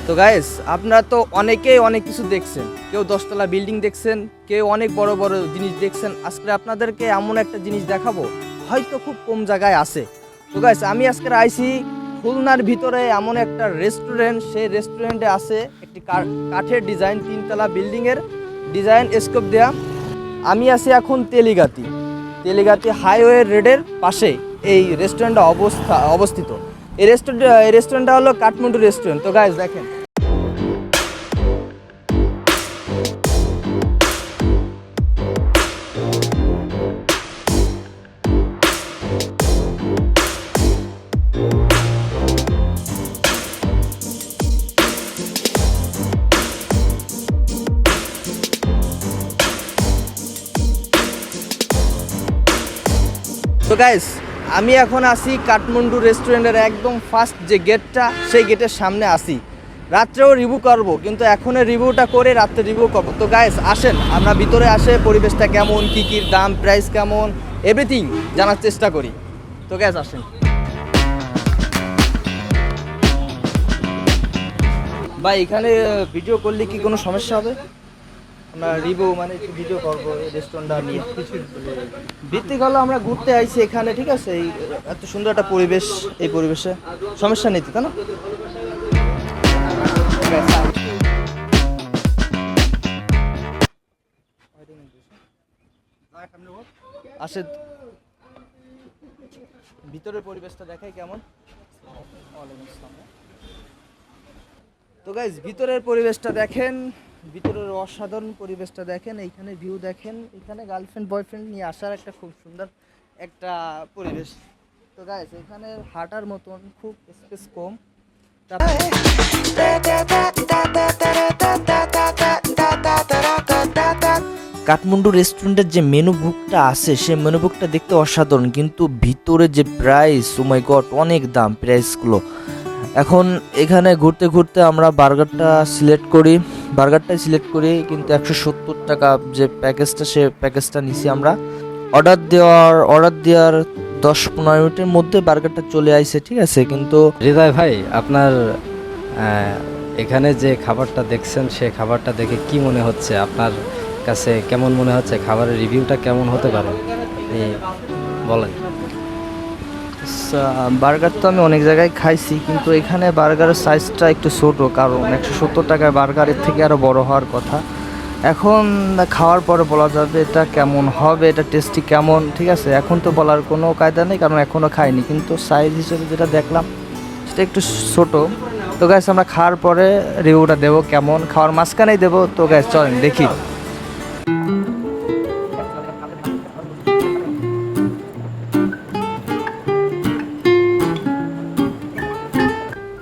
তো গাইস, আপনারা তো অনেকেই অনেক কিছু দেখছেন, কেউ 10তলা বিল্ডিং দেখছেন, কেউ অনেক বড় বড় জিনিস দেখছেন। আজকে আপনাদেরকে এমন একটা জিনিস দেখাবো হয়তো খুব কম জায়গায় আছে। তো গাইস, আমি আজকে আইছি খুলনার ভিতরে এমন একটা রেস্টুরেন্ট। সেই রেস্টুরেন্টে আছে একটি কাঠের ডিজাইন, 3তলা বিল্ডিংয়ের ডিজাইন স্কোপ দেয়া। আমি আছি এখন তেলিগাতি হাইওয়ে রোডের পাশে এই রেস্টুরেন্টটা অবস্থিত। এই রেস্টুরেন্টটা হলো কাঠমান্ডু রেস্টুরেন্ট। তো গাইস দেখেন, তো গাইস আমি এখন আসি কাঠমান্ডু রেস্টুরেন্টের একদম ফার্স্ট যে গেটটা, সেই গেটের সামনে আসি। রাত্রেও রিভিউ করব, কিন্তু এখনও রিভিউটা করে রাত্রে রিভিউ করব। তো গাইস আসেন, আমরা ভিতরে আসে পরিবেশটা কেমন, কী কী দাম, প্রাইস কেমন, এভরিথিং জানার চেষ্টা করি। তো গাইস আসেন। ভাই, এখানে ভিডিও করলে কি কোনো সমস্যা হবে? আমরা রিভিউ মানে একটু ভিডিও করবো এই রেস্টুরেন্টটা নিয়ে। ভিত্তিক হলো আমরা ঘুরতে আইছি এখানে, ঠিক আছে? এই এত সুন্দর একটা পরিবেশ, এই পরিবেশে সমস্যা নেই তো, তাই না? আসে ভিতরের পরিবেশটা দেখাই কেমন। তো গাইজ, ভিতরের পরিবেশটা দেখেন, ভিতরের অসাধারণ পরিবেশটা দেখেন, এইখানে ভিউ দেখেন, এখানে গার্লফ্রেন্ড বয়ফ্রেন্ড নিয়ে আসার একটা খুব সুন্দর একটা পরিবেশ। তো গাইজ, এখানে হাঁটার মতন খুব স্পেস কম। কাঠমান্ডু রেস্টুরেন্টের যে মেনু বুকটা আছে, সেই মেনু বুকটা দেখতে অসাধারণ, কিন্তু ভিতরে যে প্রাইস, ও মাই গড, অনেক দাম প্রাইসগুলো। এখন এখানে ঘুরতে ঘুরতে আমরা বার্গারটাই সিলেক্ট করি, কিন্তু 170 টাকা যে প্যাকেজটা, সে প্যাকেজটা নিছি আমরা। অর্ডার দেওয়ার 10-15 মিনিটের মধ্যে বার্গারটা চলে আসছে, ঠিক আছে? কিন্তু হৃদয় ভাই, আপনার এখানে যে খাবারটা দেখছেন, সে খাবারটা দেখে কি মনে হচ্ছে? আপনার কাছে কেমন মনে হচ্ছে? খাবারের রিভিউটা কেমন হতে পারে আপনি বলেন। বার্গার তো আমি অনেক জায়গায় খাইছি, কিন্তু এখানে বার্গারের সাইজটা একটু ছোট, কারণ 170 টাকার বার্গারের থেকে আরও বড় হওয়ার কথা। এখন খাওয়ার পরে বলা যাবে এটা কেমন হবে, এটা টেস্টি কেমন, ঠিক আছে? এখন তো বলার কোনো কায়দা নেই, কারণ এখনও খাইনি, কিন্তু সাইজ হিসেবে যেটা দেখলাম সেটা একটু ছোট। তো গ্যাস, আমরা খাওয়ার পরে রিভিউটা দেবো কেমন, খাওয়ার মাঝখানেই দেবো। তো গ্যাস চলেন দেখি।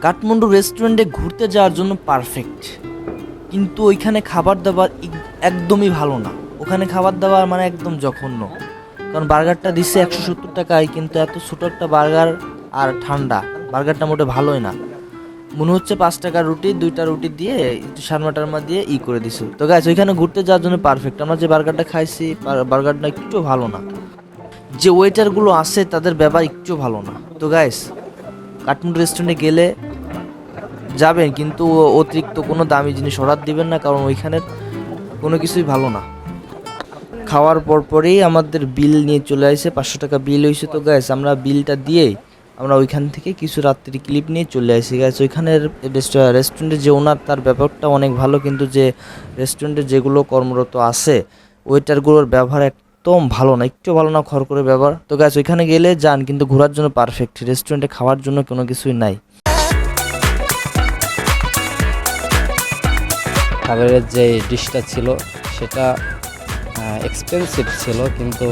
কাঠমান্ডু রেস্টুরেন্টে ঘুরতে যাওয়ার জন্য পারফেক্ট, কিন্তু ওইখানে খাবার দাবার একদমই ভালো না। ওখানে খাবার দাবার মানে একদম জঘন্য, কারণ বার্গারটা দিচ্ছে 170 টাকায়, কিন্তু এত ছোটো একটা বার্গার আর ঠান্ডা, বার্গারটা মোটে ভালোই না। মনে হচ্ছে 5 টাকার রুটি, 2টা রুটি দিয়ে একটু শার্মা দিয়ে করে দিছে। তো গাইস, ওইখানে ঘুরতে যাওয়ার জন্য পারফেক্ট। আমরা যে বার্গারটা খাইছি, বার্গারটা একটু ভালো না, যে ওয়েটারগুলো আছে তাদের ব্যবহার একটু ভালো না। তো গাইস, কাঠমান্ডু রেস্টুরেন্টে গেলে যাবেন, কিন্তু অতিরিক্ত কোনো দামি জিনিস অর্ডার দিবেন না, কারণ ওইখানের কোনো কিছুই ভালো না। খাওয়ার পরেই আমাদের বিল নিয়ে চলে আসে, 500 টাকা বিল হয়েছে। তো গাইস, আমরা বিলটা দিয়েই আমরা ওইখান থেকে কিছু রাত্রি ক্লিপ নিয়ে চলে আসি। গাইস, ওইখানের রেস্টুরেন্টের যে ওনার, তার ব্যাপারটা অনেক ভালো, কিন্তু যে রেস্টুরেন্টে যেগুলো কর্মরত আছে, ওয়েটারগুলোর ব্যবহার একদম ভালো না, একটু ভালো না, খড় করে ব্যবহার। তো গাইস, ওইখানে গেলে যান, কিন্তু ঘোরার জন্য পারফেক্ট, রেস্টুরেন্টে খাওয়ার জন্য কোনো কিছুই নাই। খাবারের যে ডিশটা ছিল সেটা এক্সপেন্সিভ ছিল, কিন্তু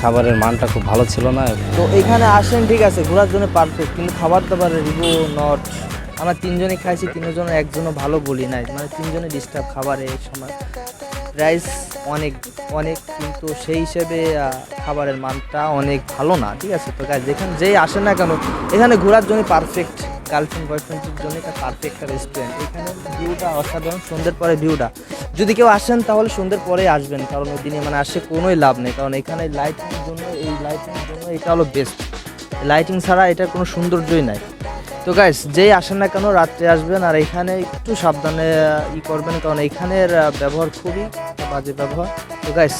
খাবারের মানটা খুব ভালো ছিল না। তো এখানে আসেন, ঠিক আছে, ঘোরার জন্য পারফেক্ট, কিন্তু খাবার দাবারের রিভিউ নট। আমরা 3জনই খাইছি, 3জনের একজনও ভালো বলি নাই, মানে 3জনে ডিস্টার্ব খাবারের সময়। প্রাইস অনেক, কিন্তু সেই হিসেবে খাবারের মানটা অনেক ভালো না, ঠিক আছে? তো গাইস, যেখানে যেই আসে না কেন, এখানে ঘোরার জন্য পারফেক্ট, গার্লফ্রেন্ড বয়ফ্রেন্ডের জন্য এটা পারফেক্ট একটা রেস্টুরেন্ট। এখানে ভিউটা অসাধারণ, সন্ধ্যের পরে ভিউটা, যদি কেউ আসেন তাহলে সন্ধ্যের পরেই আসবেন, কারণ ওই দিনে মানে আসে কোনোই লাভ নেই, কারণ এখানে লাইটিংয়ের জন্য এটা হলো বেস্ট। লাইটিং ছাড়া এটার কোনো সৌন্দর্যই নাই। তো তো গাইস যেই আসেন না কেন রাত্রে আসবেন, আর এখানে একটু সাবধানে করবেন, কারণ এখানের ব্যবহার খুবই বাজে ব্যবহার। তো গাইস